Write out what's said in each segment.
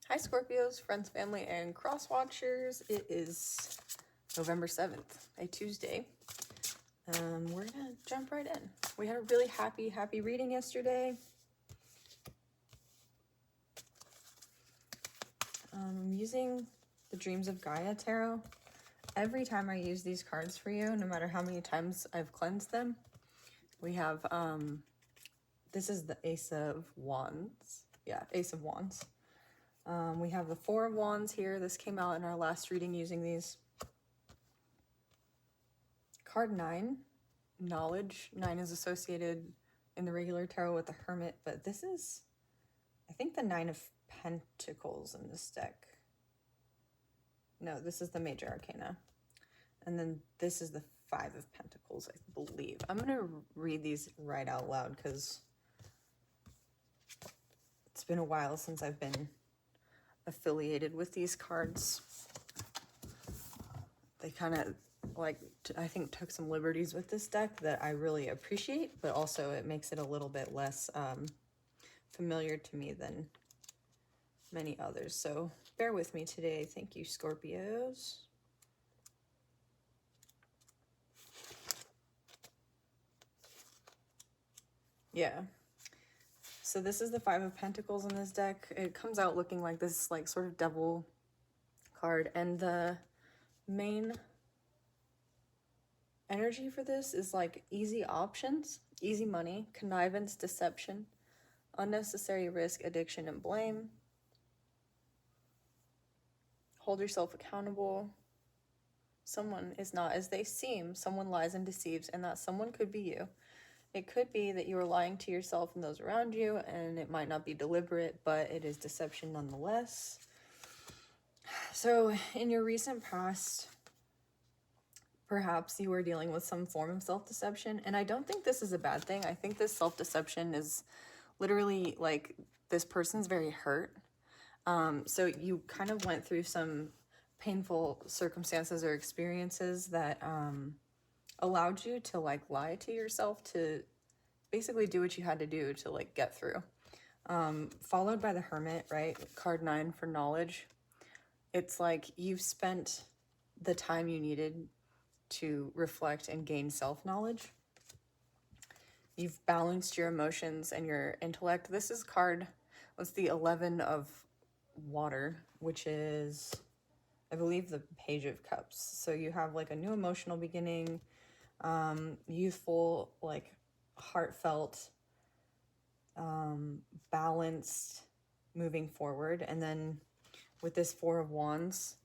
Hi Scorpios, friends, family, and cross watchers. It is November 7th, a Tuesday. We're gonna jump right in. We had a really happy reading yesterday. I'm using the Dreams of Gaia Tarot. Every time I use these cards for you, no matter how many times I've cleansed them, we have, this is the Ace of Wands. Yeah, Ace of Wands. We have the Four of Wands here. This came out in our last reading using these. Card 9, Knowledge. 9 is associated in the regular tarot with the Hermit, but this is, I think, the 9 of Pentacles in this deck. No, this is the Major Arcana. And then this is the 5 of Pentacles, I believe. I'm going to read these right out loud because it's been a while since I've been affiliated with these cards. They kind of, like, I think took some liberties with this deck that I really appreciate, but also it makes it a little bit less familiar to me than many others. So bear with me today. Thank you, Scorpios. Yeah. So this is the 5 of Pentacles in this deck. It comes out looking like this, like, sort of devil card. And the main energy for this is like easy options, easy money, connivance, deception, unnecessary risk, addiction, and blame. Hold yourself accountable. Someone is not as they seem. Someone lies and deceives, and that someone could be you. It could be that you are lying to yourself and those around you, and it might not be deliberate, but it is deception nonetheless. So in your recent past, perhaps you were dealing with some form of self-deception, and I don't think this is a bad thing. I think this self-deception is literally like this person's very hurt. So you kind of went through some painful circumstances or experiences that allowed you to like lie to yourself to basically do what you had to do to like get through. Followed by the Hermit, right? Card 9 for knowledge. It's like you've spent the time you needed to reflect and gain self-knowledge. You've balanced your emotions and your intellect. This is card, what's the 11 of water, which is, I believe, the Page of Cups. So you have like a new emotional beginning, youthful, like heartfelt, balanced, moving forward. And then with this Four of Wands,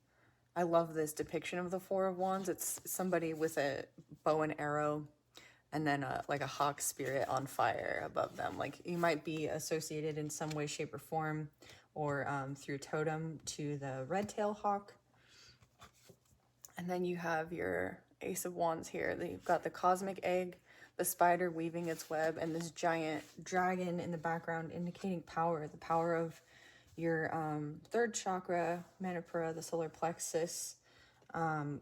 I love this depiction of the Four of Wands. It's somebody with a bow and arrow and then like a hawk spirit on fire above them. Like you might be associated in some way, shape, or form, or through totem to the red-tailed hawk. And then you have your Ace of Wands here. You've got the cosmic egg, the spider weaving its web, and this giant dragon in the background indicating power, the power of your third chakra, Manipura, the solar plexus,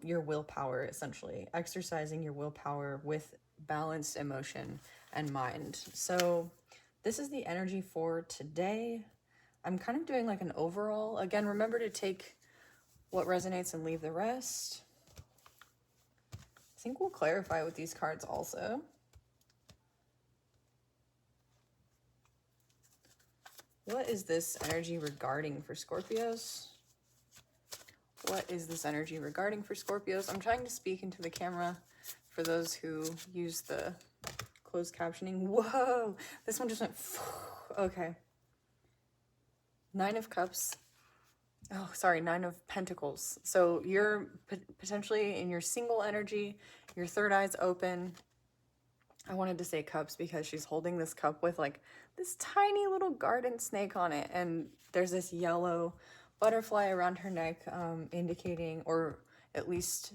your willpower, essentially. Exercising your willpower with balanced emotion and mind. So this is the energy for today. I'm kind of doing like an overall. Again, remember to take what resonates and leave the rest. I think we'll clarify with these cards also. What is this energy regarding for Scorpios? What is this energy regarding for Scorpios? I'm trying to speak into the camera for those who use the closed captioning. Whoa, this one just went, okay. 9 of Cups. Oh, sorry, 9 of Pentacles. So you're potentially in your single energy, your third eye's open. I wanted to say cups because she's holding this cup with like this tiny little garden snake on it. And there's this yellow butterfly around her neck, indicating, or at least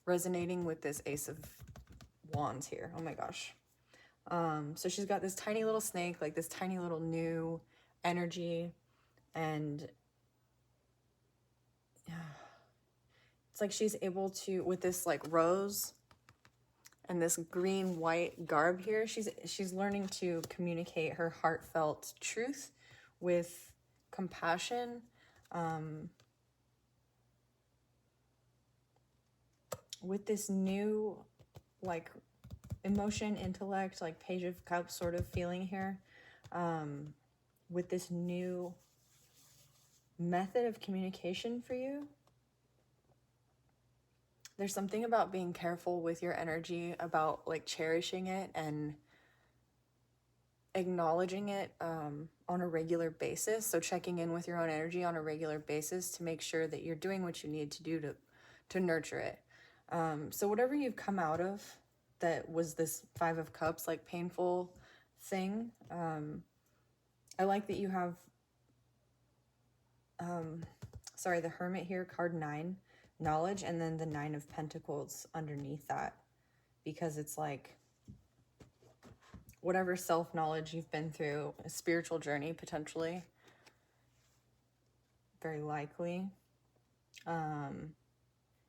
resonating with this Ace of Wands here. Oh my gosh. So she's got this tiny little snake, like this tiny little new energy. And it's like she's able to, with this like rose and this green white garb here, she's learning to communicate her heartfelt truth with compassion, With this new, like, emotion, intellect, like Page of Cups sort of feeling here, with this new method of communication for you, there's something about being careful with your energy, about like cherishing it and acknowledging it on a regular basis. So checking in with your own energy on a regular basis to make sure that you're doing what you need to do to nurture it. So whatever you've come out of that was this Five of Cups, like painful thing, I like that you have, the Hermit here, card 9, knowledge, and then the 9 of Pentacles underneath that, because it's like whatever self-knowledge you've been through, a spiritual journey potentially, very likely,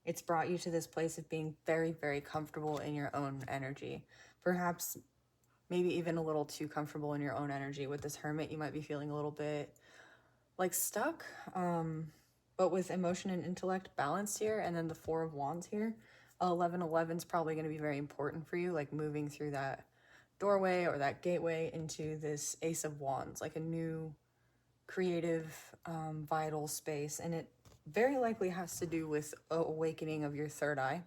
it's brought you to this place of being very, very comfortable in your own energy. Perhaps maybe even a little too comfortable in your own energy. With this Hermit, you might be feeling a little bit like stuck, but with emotion and intellect balanced here, and then the Four of Wands here, 1111 is probably going to be very important for you, like moving through that doorway or that gateway into this Ace of Wands, like a new creative, vital space. And it very likely has to do with awakening of your third eye.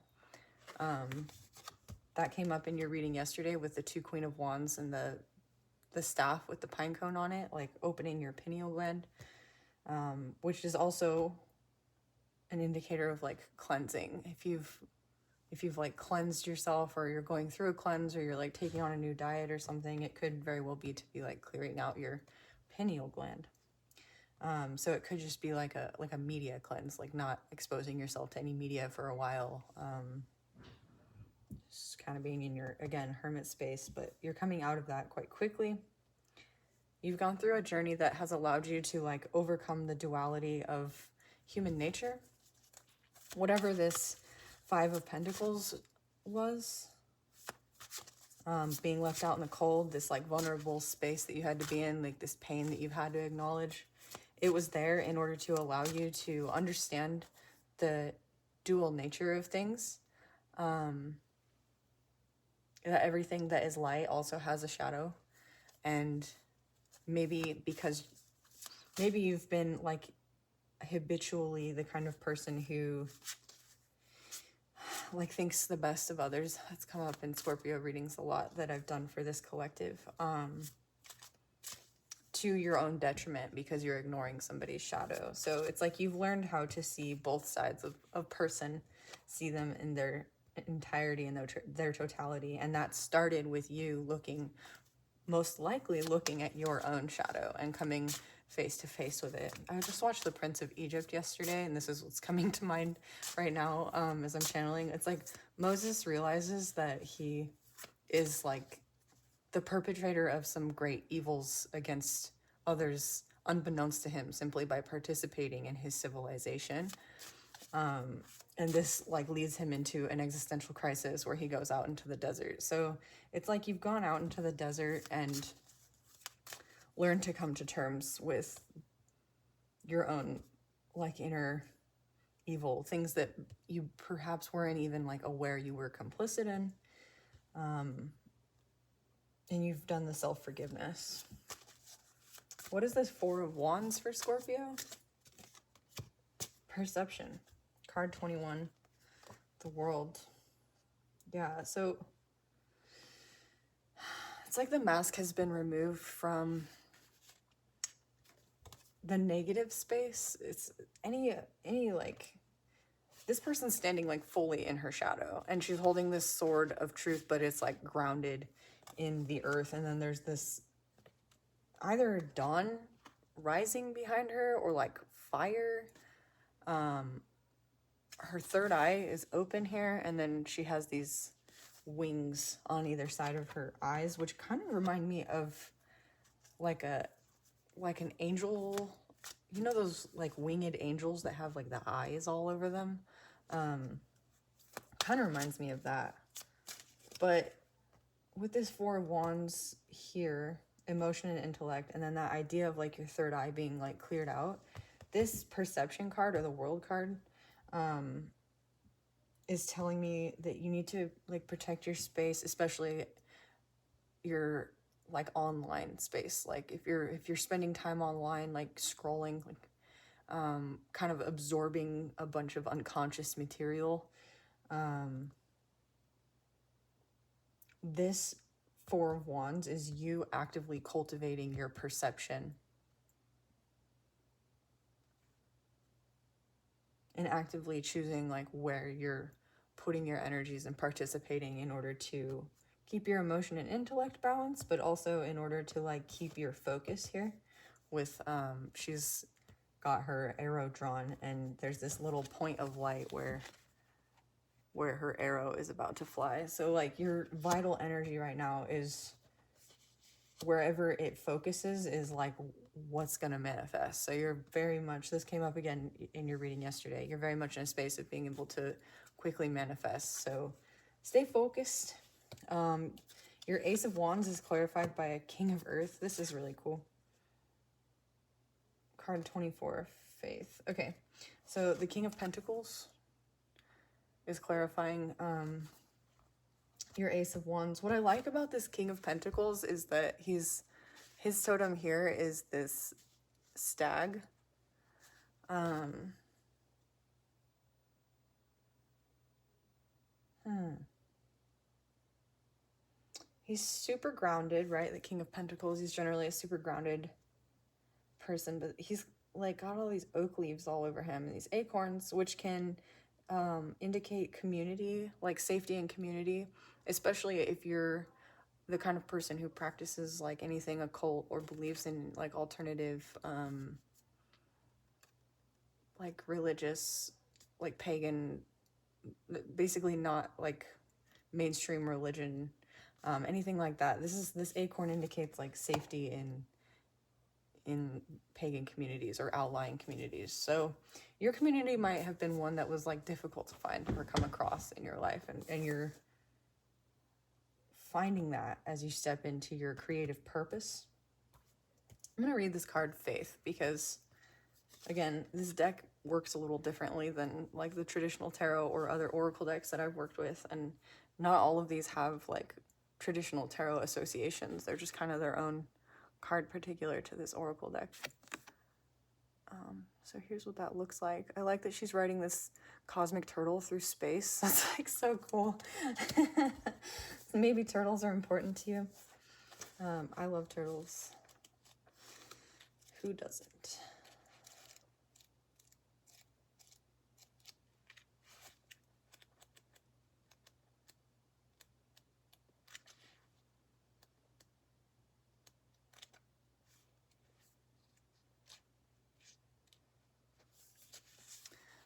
That came up in your reading yesterday with the 2 Queen of Wands and the staff with the pine cone on it, like opening your pineal gland, which is also an indicator of like cleansing. If you've like cleansed yourself, or you're going through a cleanse, or you're like taking on a new diet or something, it could very well be to be like clearing out your pineal gland. So it could just be like a media cleanse, like not exposing yourself to any media for a while. Just kind of being in your, again, hermit space, but you're coming out of that quite quickly. You've gone through a journey that has allowed you to like overcome the duality of human nature. Whatever this Five of Pentacles was, being left out in the cold, this like vulnerable space that you had to be in, like this pain that you've had to acknowledge, it was there in order to allow you to understand the dual nature of things. That everything that is light also has a shadow. And maybe because maybe you've been like habitually the kind of person who like thinks the best of others. That's come up in Scorpio readings a lot that I've done for this collective, to your own detriment, because you're ignoring somebody's shadow. So it's like you've learned how to see both sides of a person, see them in their entirety and their totality. And that started with you most likely looking at your own shadow and coming face to face with it. I just watched The Prince of Egypt yesterday, and this is what's coming to mind right now, as I'm channeling. It's like Moses realizes that he is like the perpetrator of some great evils against others, unbeknownst to him, simply by participating in his civilization. And this like leads him into an existential crisis where he goes out into the desert. So it's like you've gone out into the desert and learned to come to terms with your own like inner evil, things that you perhaps weren't even like aware you were complicit in. And you've done the self-forgiveness. What is this Four of Wands for Scorpio? Perception. Card 21. The World. Yeah, so it's like the mask has been removed from the negative space. It's any like, this person's standing like fully in her shadow, and she's holding this sword of truth, but it's like grounded in the earth. And then there's this either dawn rising behind her or like fire. Her third eye is open here, and then she has these wings on either side of her eyes, which kind of remind me of like an angel. You know those like winged angels that have like the eyes all over them? Kind of reminds me of that. But with this Four of Wands here, emotion and intellect, and then that idea of like your third eye being like cleared out, This perception card, or the world card, is telling me that you need to like protect your space, especially your like online space. Like if you're spending time online, like scrolling, like kind of absorbing a bunch of unconscious material. This Four of Wands is you actively cultivating your perception and actively choosing like where you're putting your energies and participating in order to keep your emotion and intellect balanced, but also in order to like keep your focus here. With she's got her arrow drawn, and there's this little point of light where her arrow is about to fly. So like your vital energy right now is wherever it focuses is like what's going to manifest. So you're very much, this came up again in your reading yesterday, you're very much in a space of being able to quickly manifest. So stay focused. Your Ace of Wands is clarified by a King of Earth. This is really cool. Card 24, Faith. Okay, so the King of Pentacles is clarifying your Ace of Wands. What I like about this King of Pentacles is that his totem here is this stag. He's super grounded, right? The King of Pentacles, he's generally a super grounded person, but he's like got all these oak leaves all over him and these acorns, which can indicate community, like safety and community, especially if you're the kind of person who practices like anything occult or believes in like alternative like religious, like pagan, basically not like mainstream religion, anything like that. This acorn indicates like safety in pagan communities or outlying communities. So your community might have been one that was like difficult to find or come across in your life, and you're finding that as you step into your creative purpose. I'm going to read this card, Faith, because again, this deck works a little differently than like the traditional tarot or other oracle decks that I've worked with, and not all of these have like traditional tarot associations. They're just kind of their own card particular to this oracle deck. So here's what that looks like. I like that she's riding this cosmic turtle through space. That's like so cool. Maybe turtles are important to you. I love turtles. Who doesn't?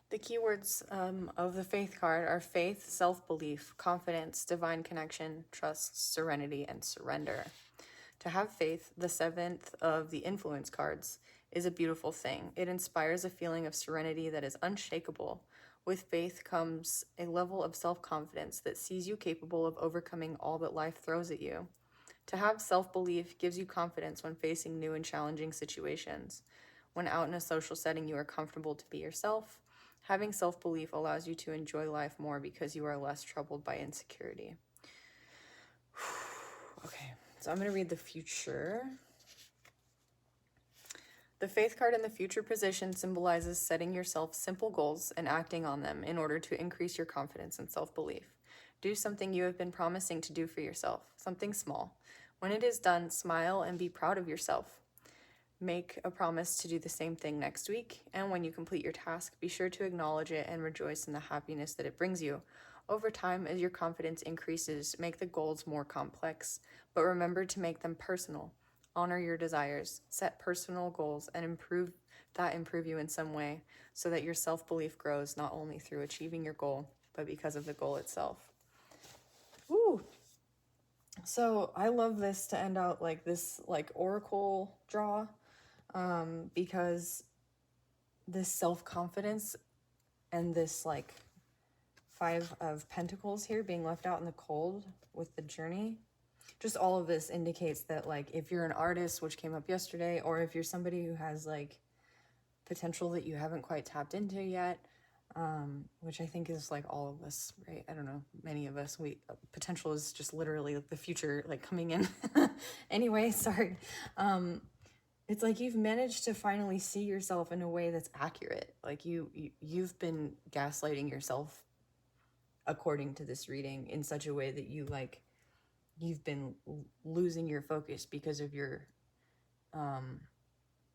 The keywords of the Faith card are faith, self-belief, confidence, divine connection, trust, serenity, and surrender. To have faith, the seventh of the influence cards, is a beautiful thing. It inspires a feeling of serenity that is unshakable. With faith comes a level of self-confidence that sees you capable of overcoming all that life throws at you. To have self-belief gives you confidence when facing new and challenging situations. When out in a social setting, you are comfortable to be yourself. Having self-belief allows you to enjoy life more because you are less troubled by insecurity. Okay, so I'm going to read the future. The Faith card in the future position symbolizes setting yourself simple goals and acting on them in order to increase your confidence and self-belief. Do something you have been promising to do for yourself, something small. When it is done, smile and be proud of yourself. Make a promise to do the same thing next week, and when you complete your task, be sure to acknowledge it and rejoice in the happiness that it brings you. Over time, as your confidence increases, make the goals more complex, but remember to make them personal. Honor your desires, set personal goals, and improve you in some way so that your self-belief grows not only through achieving your goal, but because of the goal itself. Woo! So I love this to end out like this like oracle draw. Because this self-confidence and this like Five of Pentacles here being left out in the cold with the journey, just all of this indicates that like if you're an artist, which came up yesterday, or if you're somebody who has like potential that you haven't quite tapped into yet, which I think is like all of us, right? I don't know, many of us, potential is just literally the future, like coming in. Anyway, sorry. It's like you've managed to finally see yourself in a way that's accurate. Like you've been gaslighting yourself according to this reading in such a way that you've been losing your focus because of your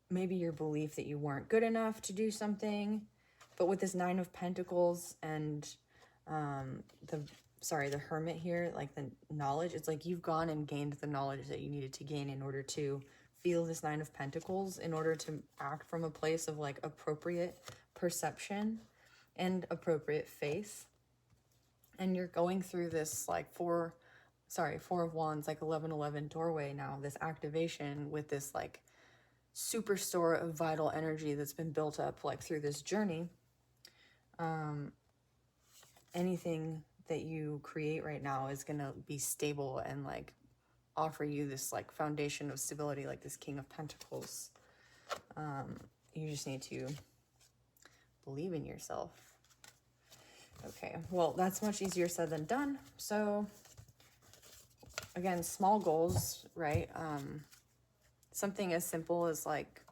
maybe your belief that you weren't good enough to do something. But with this Nine of Pentacles and the Hermit here, like the knowledge, it's like you've gone and gained the knowledge that you needed to gain in order to feel this Nine of Pentacles, in order to act from a place of like appropriate perception and appropriate faith. And you're going through this like Four of Wands, like 11-11 doorway now, this activation with this like superstore of vital energy that's been built up like through this journey. Anything that you create right now is going to be stable and like offer you this like foundation of stability, like this King of Pentacles. You just need to believe in yourself. Okay, well, that's much easier said than done. So again, small goals, right? Something as simple as like,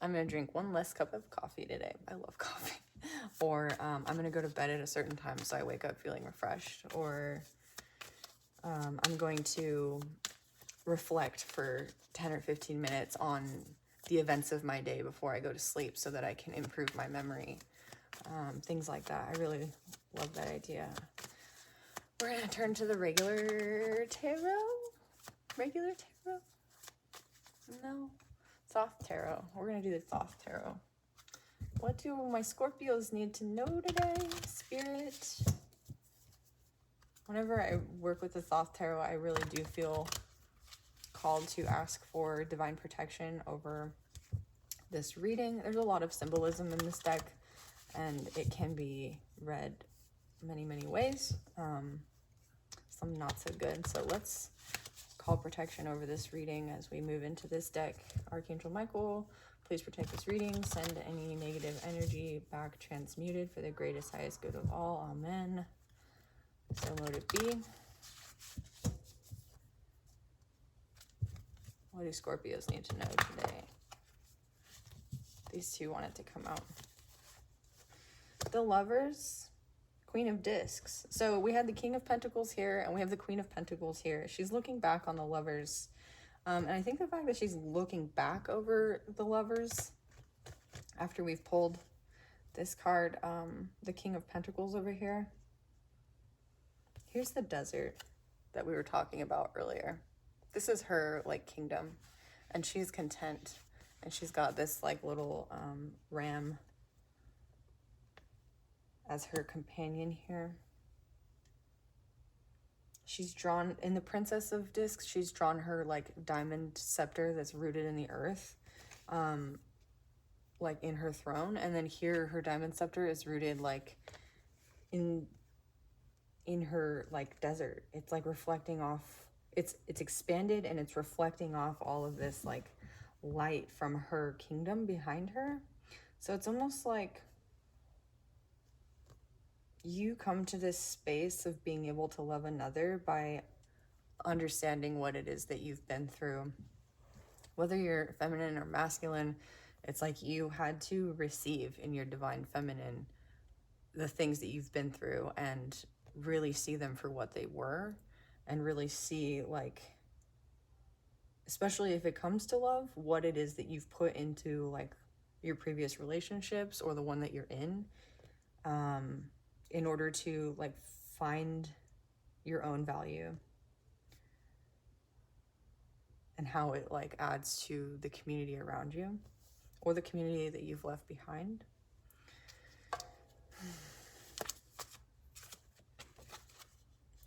I'm going to drink one less cup of coffee today. I love coffee. Or I'm going to go to bed at a certain time so I wake up feeling refreshed. Or I'm going to reflect for 10 or 15 minutes on the events of my day before I go to sleep so that I can improve my memory. Things like that. I really love that idea. We're going to turn to the regular tarot. Regular tarot? No. Thoth tarot. We're going to do the Thoth tarot. What do my Scorpios need to know today? Spirit. Whenever I work with the Thoth tarot, I really do feel called to ask for divine protection over this reading. There's a lot of symbolism in this deck, and it can be read many, many ways. Some not so good. So let's call protection over this reading as we move into this deck. Archangel Michael, please protect this reading. Send any negative energy back transmuted for the greatest, highest good of all. Amen. So let it be. What do Scorpios need to know today? These two wanted to come out. The Lovers, Queen of Discs. So we had the King of Pentacles here, and we have the Queen of Pentacles here. She's looking back on the Lovers. And I think the fact that she's looking back over the Lovers after we've pulled this card, the King of Pentacles over here. Here's the desert that we were talking about earlier. This is her like kingdom, and she's content, and she's got this like little ram as her companion here. She's drawn, in the Princess of Discs, she's drawn her like diamond scepter that's rooted in the earth, like in her throne. And then here her diamond scepter is rooted like in her like desert. It's like reflecting off, it's expanded and it's reflecting off all of this like light from her kingdom behind her. So it's almost like you come to this space of being able to love another by understanding what it is that you've been through. Whether you're feminine or masculine, it's like you had to receive in your divine feminine the things that you've been through and really see them for what they were, and really see, like, especially if it comes to love, what it is that you've put into like your previous relationships or the one that you're in order to like find your own value and how it like adds to the community around you or the community that you've left behind.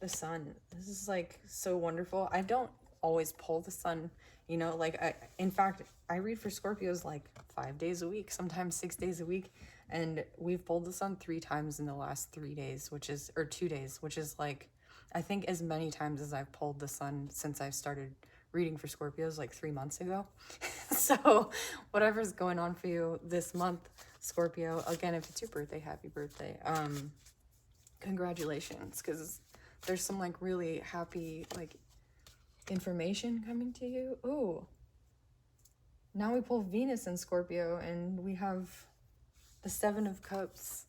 The Sun. This is like so wonderful. I don't always pull the Sun, you know, like in fact, I read for Scorpios like 5 days a week, sometimes 6 days a week. And we've pulled the Sun 3 times in the last 3 days, or 2 days, which is like, I think as many times as I've pulled the Sun since I've started reading for Scorpios like 3 months ago. So whatever's going on for you this month, Scorpio, again, if it's your birthday, happy birthday. Congratulations, because there's some like really happy like information coming to you. Ooh, now we pull Venus in Scorpio, and we have the Seven of Cups.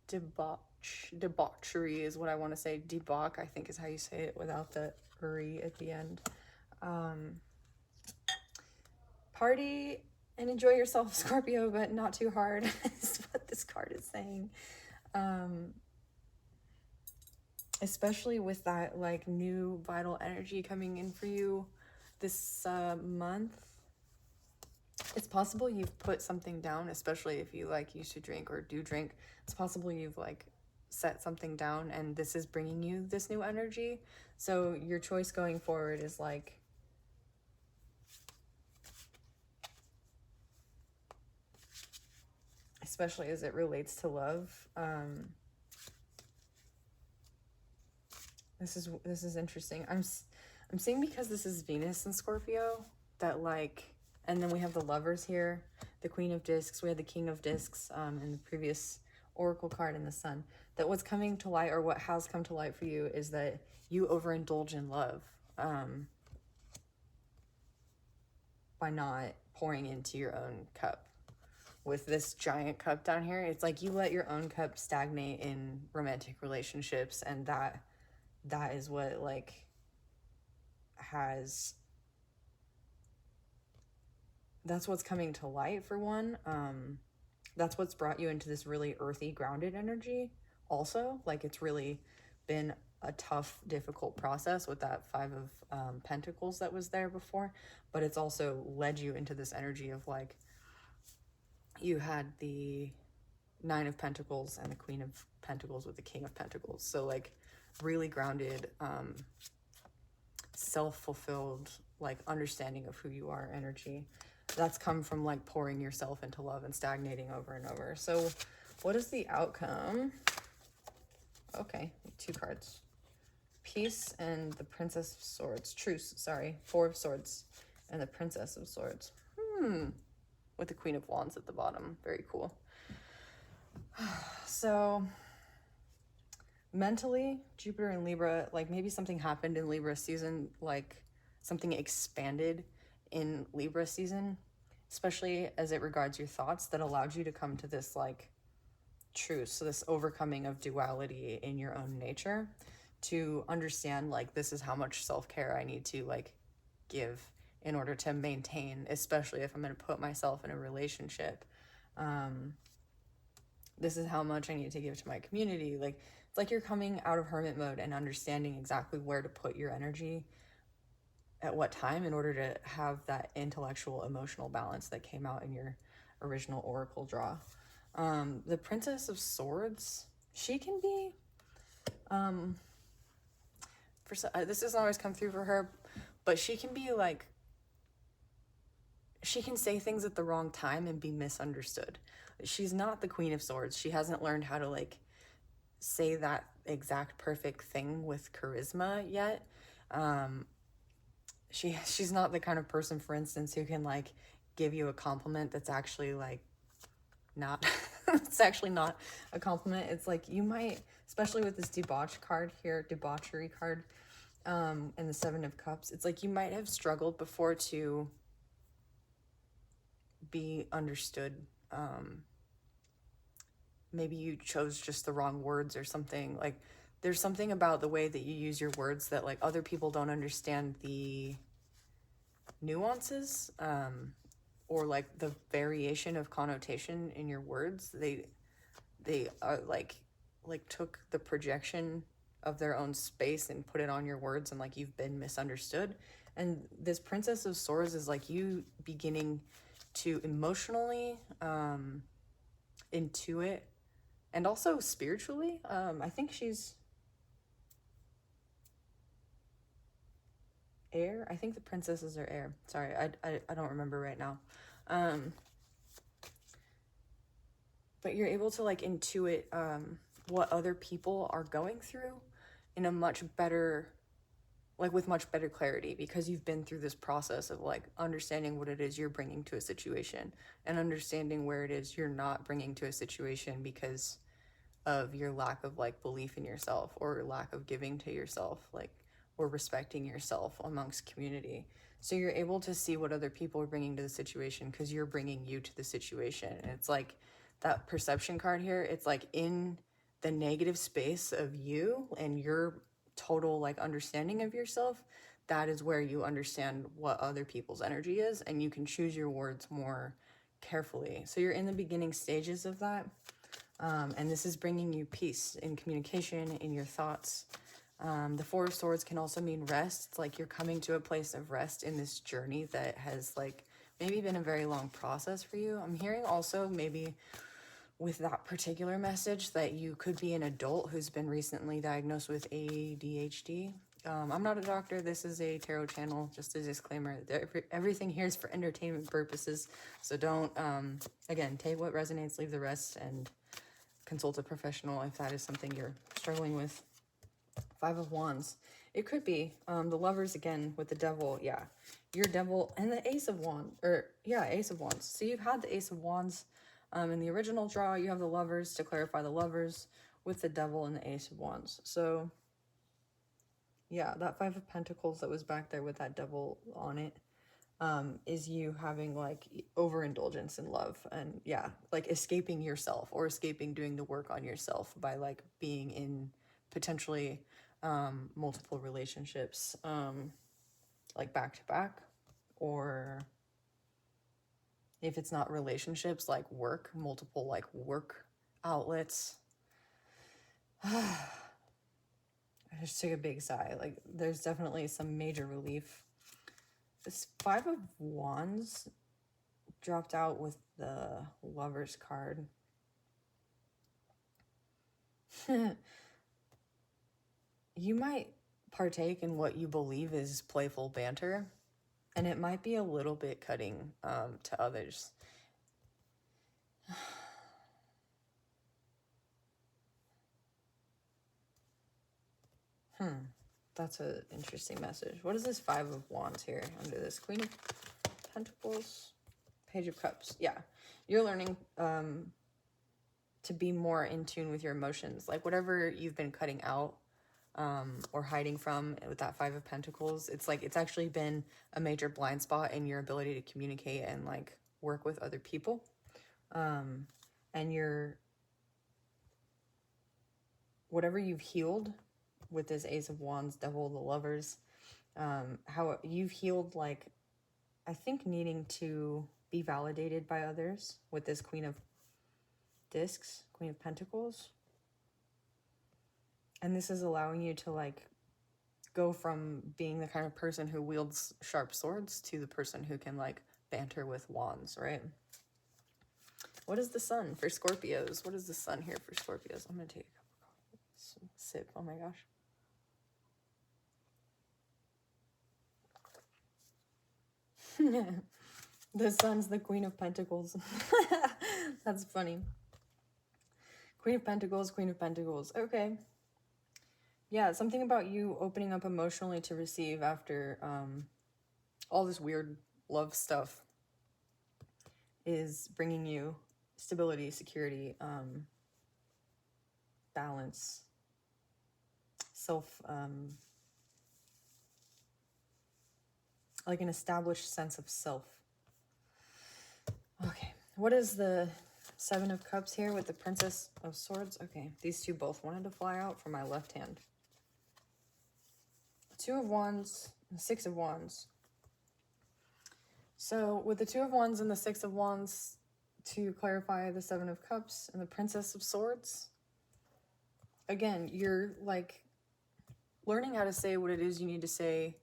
Debauchery is what I want to say. Debauch, I think, is how you say it without the uri at the end. Party and enjoy yourself, Scorpio, but not too hard is what this card is saying. Especially with that like new vital energy coming in for you this month. It's possible you've put something down, especially if you like used to drink or do drink. It's possible you've like set something down, and this is bringing you this new energy. So your choice going forward is like, especially as it relates to love. This is interesting. I'm seeing, because this is Venus in Scorpio, that like, and then we have the Lovers here, the Queen of Discs, we had the King of Discs in the previous Oracle card, and the Sun, that what's coming to light, or what has come to light for you, is that you overindulge in love by not pouring into your own cup. With this giant cup down here, it's like you let your own cup stagnate in romantic relationships, and that is what like has, that's what's coming to light for one. That's what's brought you into this really earthy, grounded energy also. Like it's really been a tough, difficult process with that Five of Pentacles that was there before, but it's also led you into this energy of like, you had the Nine of Pentacles and the Queen of Pentacles with the King of Pentacles. So like really grounded, self-fulfilled, like understanding of who you are energy. That's come from like pouring yourself into love and stagnating over and over. So what is the outcome? Okay, 2 cards. Peace and the Princess of Swords. Truce, sorry. 4 of Swords and the Princess of Swords. With the Queen of Wands at the bottom. Very cool. So mentally, Jupiter and Libra, like maybe something happened in Libra season, like something expanded in Libra season, especially as it regards your thoughts, that allowed you to come to this like truth. So this overcoming of duality in your own nature, to understand like, this is how much self-care I need to like give in order to maintain, especially if I'm going to put myself in a relationship. This is how much I need to give to my community. Like, it's like you're coming out of hermit mode and understanding exactly where to put your energy at what time in order to have that intellectual, emotional balance that came out in your original oracle draw. The Princess of Swords, she can be, this doesn't always come through for her, but she can be like, she can say things at the wrong time and be misunderstood. She's not the Queen of Swords. She hasn't learned how to like say that exact perfect thing with charisma yet. She's not the kind of person, for instance, who can like give you a compliment that's actually like not it's actually not a compliment. It's like you might, especially with this debauch card here, debauchery card, and the Seven of Cups, it's like you might have struggled before to be understood. Maybe you chose just the wrong words or something. Like there's something about the way that you use your words that like other people don't understand the nuances, or like the variation of connotation in your words. They are like took the projection of their own space and put it on your words, and like you've been misunderstood. And this Princess of Swords is like you beginning to emotionally intuit, and also spiritually. I think she's air. I think the princesses are air. Sorry, I don't remember right now. But you're able to like intuit what other people are going through in a much better like with much better clarity, because you've been through this process of like understanding what it is you're bringing to a situation and understanding where it is you're not bringing to a situation because of your lack of like belief in yourself or lack of giving to yourself, like, or respecting yourself amongst community. So you're able to see what other people are bringing to the situation because you're bringing you to the situation. And it's like that perception card here, it's like in the negative space of you and your total like understanding of yourself, that is where you understand what other people's energy is, and you can choose your words more carefully. So you're in the beginning stages of that. And this is bringing you peace in communication, in your thoughts. The Four of Swords can also mean rest. It's like you're coming to a place of rest in this journey that has like maybe been a very long process for you. I'm hearing also maybe with that particular message that you could be an adult who's been recently diagnosed with ADHD. I'm not a doctor. This is a tarot channel. Just a disclaimer. Everything here is for entertainment purposes. So don't, again, take what resonates, leave the rest, and consult a professional if that is something you're struggling with. Five of Wands. It could be the Lovers again with the Devil. Yeah, your Devil and the Ace of Wands. Or yeah, Ace of Wands. So you've had the Ace of Wands in the original draw. You have the Lovers to clarify the Lovers with the Devil and the Ace of Wands. So yeah, that Five of Pentacles that was back there with that Devil on it is you having like overindulgence in love, and yeah, like escaping yourself or escaping doing the work on yourself by like being in potentially multiple relationships, like back to back, or if it's not relationships, like work, multiple like work outlets. I just took a big sigh. Like there's definitely some major relief. This Five of Wands dropped out with the Lovers card. You might partake in what you believe is playful banter, and it might be a little bit cutting to others. That's an interesting message. What is this Five of Wands here under this? Queen of Pentacles, Page of Cups. Yeah, you're learning to be more in tune with your emotions. Like whatever you've been cutting out or hiding from with that Five of Pentacles, it's like it's actually been a major blind spot in your ability to communicate and like work with other people. And you're, whatever you've healed with this Ace of Wands, Devil, the Lovers, how you've healed, like, I think needing to be validated by others with this Queen of Discs, Queen of Pentacles. And this is allowing you to like go from being the kind of person who wields sharp swords to the person who can like banter with wands, right? What is the Sun for Scorpios? What is the Sun here for Scorpios? I'm going to take a sip. Oh my gosh. The Sun's the Queen of Pentacles. That's funny. Queen of Pentacles, Queen of Pentacles. Okay. Yeah, something about you opening up emotionally to receive after all this weird love stuff is bringing you stability, security, balance, self, like an established sense of self. Okay, what is the Seven of Cups here with the Princess of Swords? Okay, these two both wanted to fly out for my left hand. Two of Wands, Six of Wands. So with the Two of Wands and the Six of Wands, to clarify the Seven of Cups and the Princess of Swords, again, you're like learning how to say what it is you need to say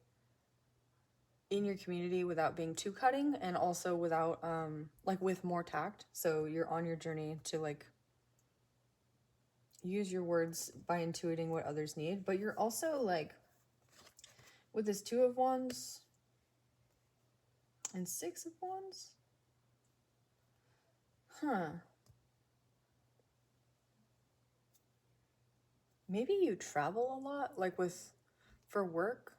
in your community without being too cutting, and also without like with more tact. So you're on your journey to like use your words by intuiting what others need, but you're also like with this Two of Wands and Six of Wands. Maybe you travel a lot, like for work.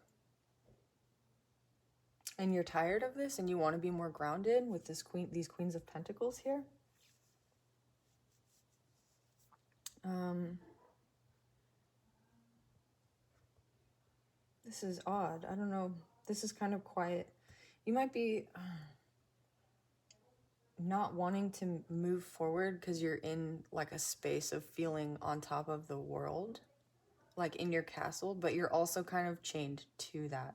and you're tired of this and you want to be more grounded with these Queens of Pentacles here. This is odd. I don't know. This is kind of quiet. You might be not wanting to move forward because you're in like a space of feeling on top of the world, like in your castle, but you're also kind of chained to that.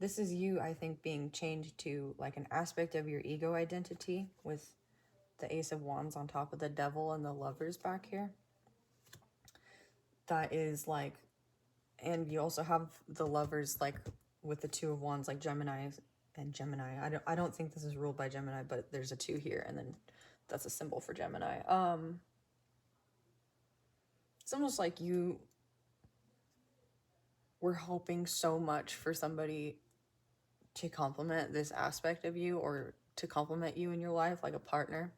This is you, I think, being chained to like an aspect of your ego identity with the Ace of Wands on top of the Devil and the Lovers back here. That is like, and you also have the Lovers like with the Two of Wands, like Gemini and Gemini. I don't think this is ruled by Gemini, but there's a 2 here, and then that's a symbol for Gemini. It's almost like you were hoping so much for somebody to complement this aspect of you, or to complement you in your life, like a partner.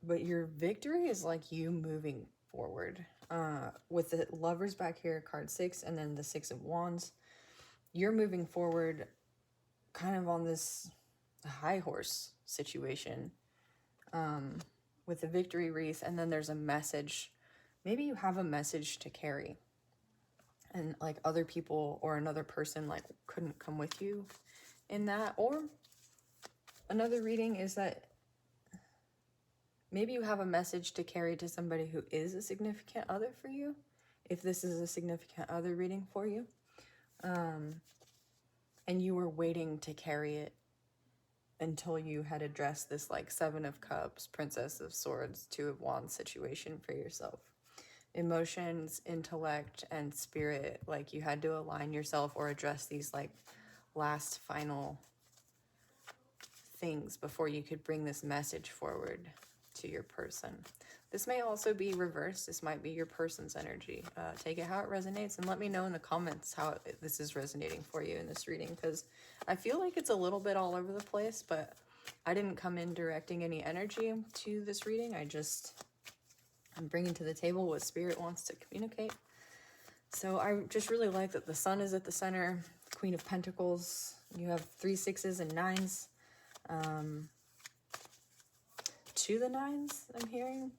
But your victory is like you moving forward. With the Lovers back here, card 6, and then the 6 of Wands, you're moving forward kind of on this high horse situation, with the victory wreath, and then there's a message. Maybe you have a message to carry, and like other people or another person like couldn't come with you in that. Or another reading is that maybe you have a message to carry to somebody who is a significant other for you, if this is a significant other reading for you. And you were waiting to carry it until you had addressed this like 7 of Cups, Princess of Swords, 2 of Wands situation for yourself. Emotions, intellect, and spirit, like you had to align yourself or address these like last final things before you could bring this message forward to your person. This may also be reversed. This might be your person's energy. Take it how it resonates, and let me know in the comments how this is resonating for you in this reading, because I feel like it's a little bit all over the place, but I didn't come in directing any energy to this reading. I'm bringing to the table what Spirit wants to communicate. So I just really like that the Sun is at the center, Queen of Pentacles. You have 3 6s and 9s. To the 9s, I'm hearing.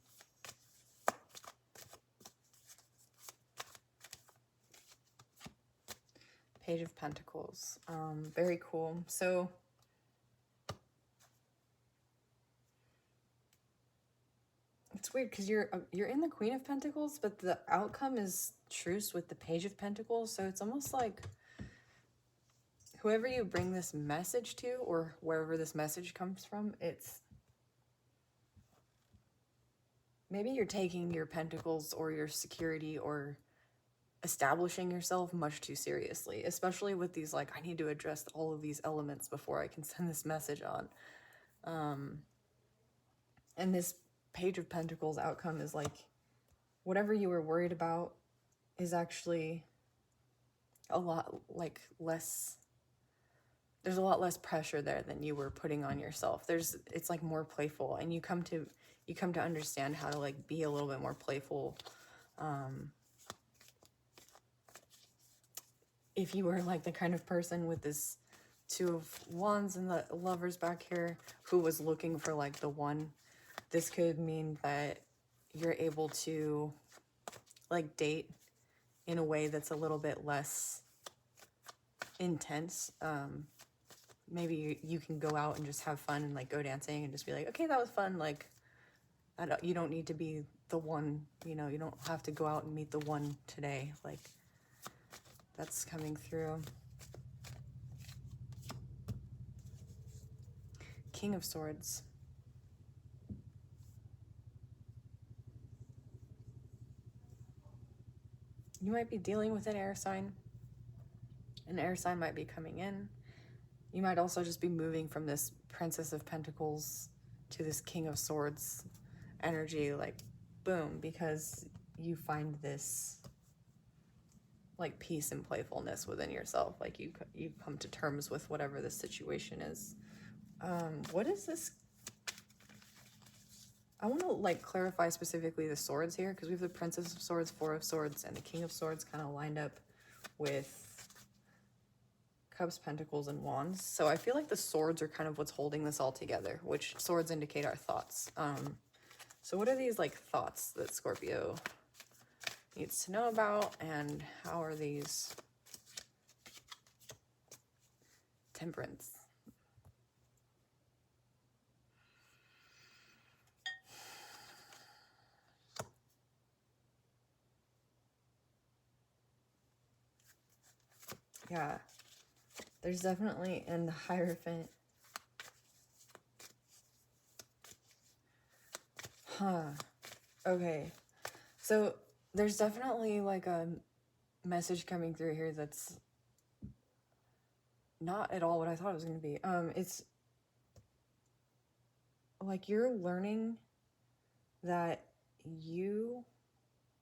Page of Pentacles. Very cool. So it's weird because you're in the Queen of Pentacles, but the outcome is truce with the Page of Pentacles. So it's almost like whoever you bring this message to, or wherever this message comes from, it's maybe you're taking your pentacles or your security or establishing yourself much too seriously, especially with these like, I need to address all of these elements before I can send this message on. And this Page of Pentacles outcome is like, whatever you were worried about is actually a lot like less, there's a lot less pressure there than you were putting on yourself. It's like more playful, and you come to understand how to like be a little bit more playful. If you were like the kind of person with this 2 of Wands and the Lovers back here who was looking for like the one, this could mean that you're able to like date in a way that's a little bit less intense. Maybe you can go out and just have fun and like go dancing and just be like, okay, that was fun. Like, you don't need to be the one, you know, you don't have to go out and meet the one today. Like, that's coming through. King of Swords. You might be dealing with an air sign. An air sign might be coming in. You might also just be moving from this Princess of Pentacles to this King of Swords energy, like, boom, because you find this like peace and playfulness within yourself. Like you come to terms with whatever the situation is. What is this? I want to like clarify specifically the swords here, because we have the Princess of Swords, Four of Swords, and the King of Swords kind of lined up with Cups, Pentacles, and Wands. So I feel like the swords are kind of what's holding this all together, which swords indicate our thoughts. So what are these like thoughts that Scorpio needs to know about, and how are these? Temperance. Yeah, there's definitely in the Hierophant. Okay, so there's definitely like a message coming through here that's not at all what I thought it was going to be. It's like you're learning that you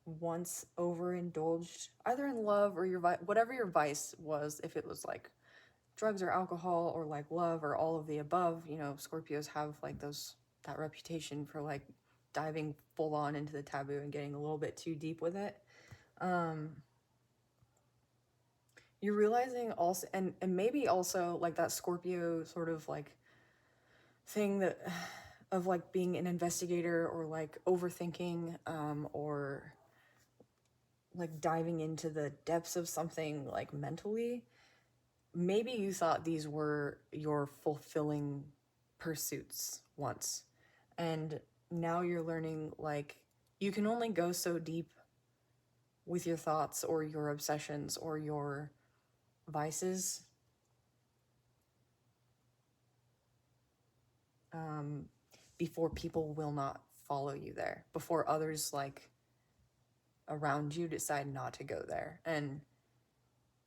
once overindulged either in love or your whatever your vice was, if it was like drugs or alcohol or like love or all of the above. You know, Scorpios have like that reputation for like diving full on into the taboo and getting a little bit too deep with it. You're realizing also, and maybe also like that Scorpio sort of like thing that of like being an investigator or like overthinking, or like diving into the depths of something like mentally. Maybe you thought these were your fulfilling pursuits once, and now you're learning like you can only go so deep with your thoughts or your obsessions or your vices, before people will not follow you there, before others like around you decide not to go there. And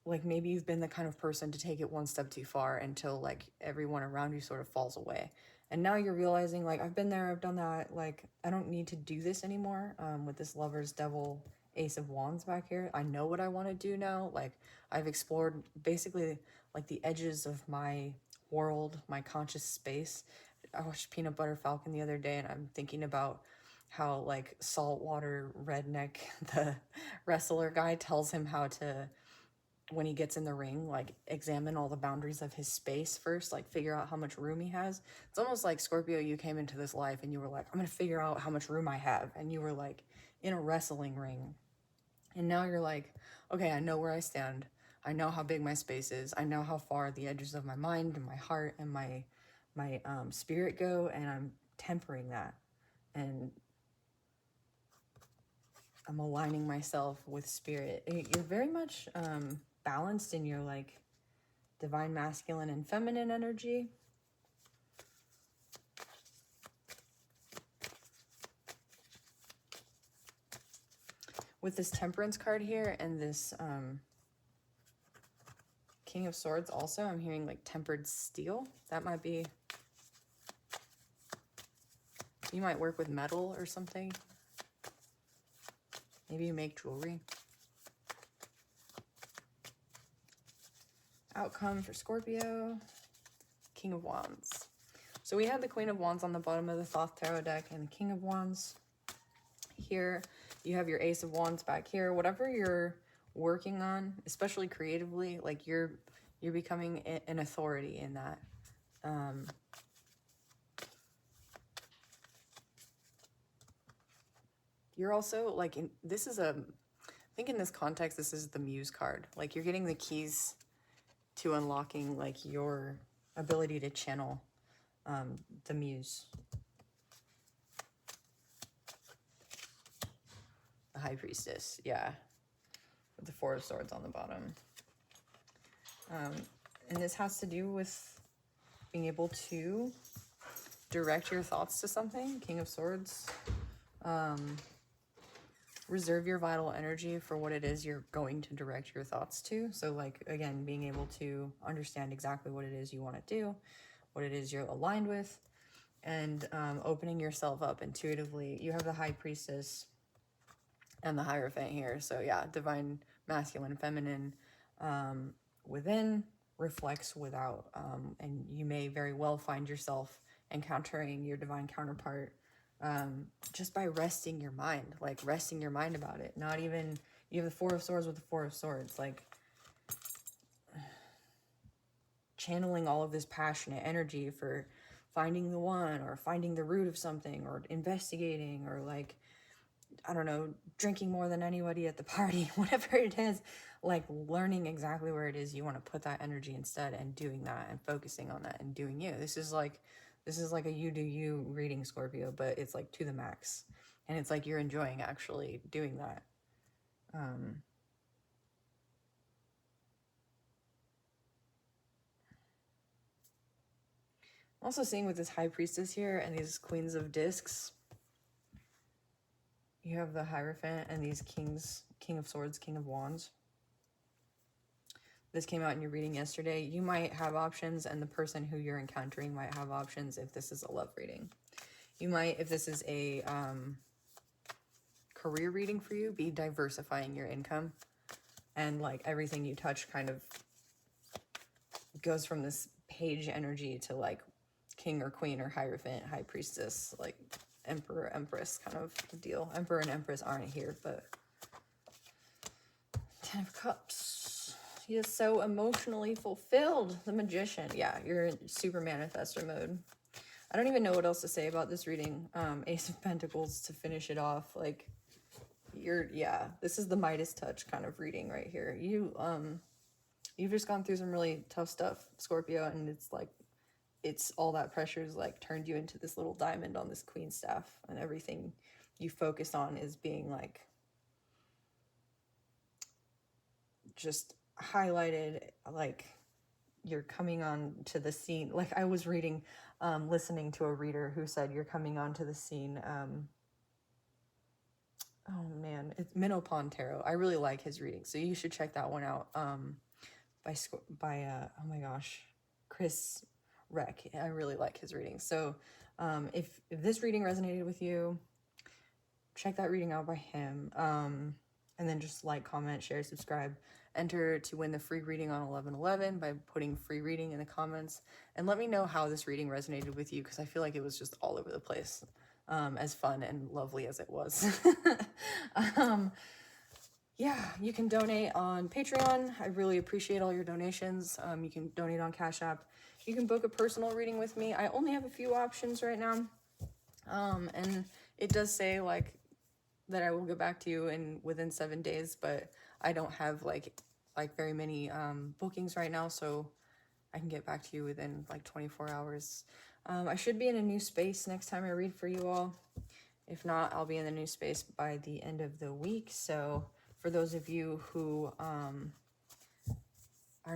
like maybe you've been the kind of person to take it one step too far until like everyone around you sort of falls away, and now you're realizing like I've been there, I've done that, like I don't need to do this anymore. With this Lovers, Devil, Ace of Wands back here, I know what I want to do now. Like I've explored basically like the edges of my world, my conscious space. I watched Peanut Butter Falcon the other day, and I'm thinking about how like saltwater redneck the wrestler guy tells him how to, when he gets in the ring, like examine all the boundaries of his space first, like figure out how much room he has. It's almost like Scorpio, you came into this life and you were like, I'm gonna figure out how much room I have, and you were like in a wrestling ring, and now you're like, okay, I know where I stand, I know how big my space is, I know how far the edges of my mind and my heart and my spirit go, and I'm tempering that, and I'm aligning myself with spirit. You're very much balanced in your like divine masculine and feminine energy. With this Temperance card here and this King of Swords also, I'm hearing like tempered steel. That might be, you might work with metal or something. Maybe you make jewelry. Outcome for Scorpio, King of Wands. So we have the Queen of Wands on the bottom of the Thoth Tarot deck and the King of Wands here. You have your Ace of Wands back here. Whatever you're working on, especially creatively, like you're becoming an authority in that. You're also like, this is I think in this context, this is the Muse card. Like you're getting the keys to unlocking like your ability to channel the Muse. The High Priestess, yeah. With the Four of Swords on the bottom. And this has to do with being able to direct your thoughts to something. King of Swords. Reserve your vital energy for what it is you're going to direct your thoughts to. So like, again, being able to understand exactly what it is you want to do, what it is you're aligned with, and opening yourself up intuitively. You have the High Priestess and the Hierophant here. So yeah, divine masculine, feminine, within reflects without. And you may very well find yourself encountering your divine counterpart just by resting your mind, like resting your mind about it. Not even, you have the Four of Swords with the Four of Swords, like channeling all of this passionate energy for finding the one, or finding the root of something, or investigating, or like, I don't know, drinking more than anybody at the party, whatever it is, like learning exactly where it is you want to put that energy instead, and doing that and focusing on that and doing you. This is like a you do you reading, Scorpio, but it's like to the max. And it's like you're enjoying actually doing that. Also seeing with this High Priestess here and these Queens of Discs, you have the Hierophant and these Kings, King of Swords, King of Wands. This came out in your reading yesterday. You might have options, and the person who you're encountering might have options if this is a love reading. You might, if this is a career reading for you, be diversifying your income. And like everything you touch kind of goes from this page energy to like king or queen or hierophant, high priestess, like emperor, empress kind of deal. Emperor and empress aren't here, but Ten of Cups. He is so emotionally fulfilled. The Magician. Yeah, you're in super manifestor mode. I don't even know what else to say about this reading. Ace of Pentacles to finish it off. Like, yeah, this is the Midas touch kind of reading right here. You've just gone through some really tough stuff, Scorpio, and it's like, it's all that pressure's like turned you into this little diamond on this queen staff, and everything you focus on is being like just highlighted, like you're coming on to the scene. Like I was reading, listening to a reader who said you're coming onto the scene. Oh man, it's Minnow Pond Tarot. I really like his reading, so you should check that one out. By oh my gosh, Chris Reck. I really like his reading. So if this reading resonated with you, check that reading out by him. And then just like, comment, share, subscribe. Enter to win the free reading on 11/11 by putting free reading in the comments. And let me know how this reading resonated with you, because I feel like it was just all over the place, as fun and lovely as it was. Yeah, you can donate on Patreon. I really appreciate all your donations. You can donate on Cash App. You can book a personal reading with me. I only have a few options right now. And it does say like that I will get back to you within 7 days, but I don't have like very many bookings right now, so I can get back to you within like 24 hours. I should be in a new space next time I read for you all. If not, I'll be in the new space by the end of the week. So for those of you who are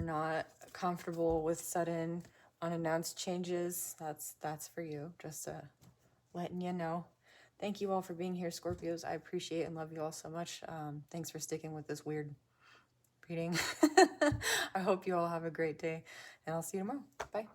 not comfortable with sudden unannounced changes, that's for you. Just letting you know. Thank you all for being here, Scorpios. I appreciate and love you all so much. Thanks for sticking with this weird reading. I hope you all have a great day, and I'll see you tomorrow. Bye.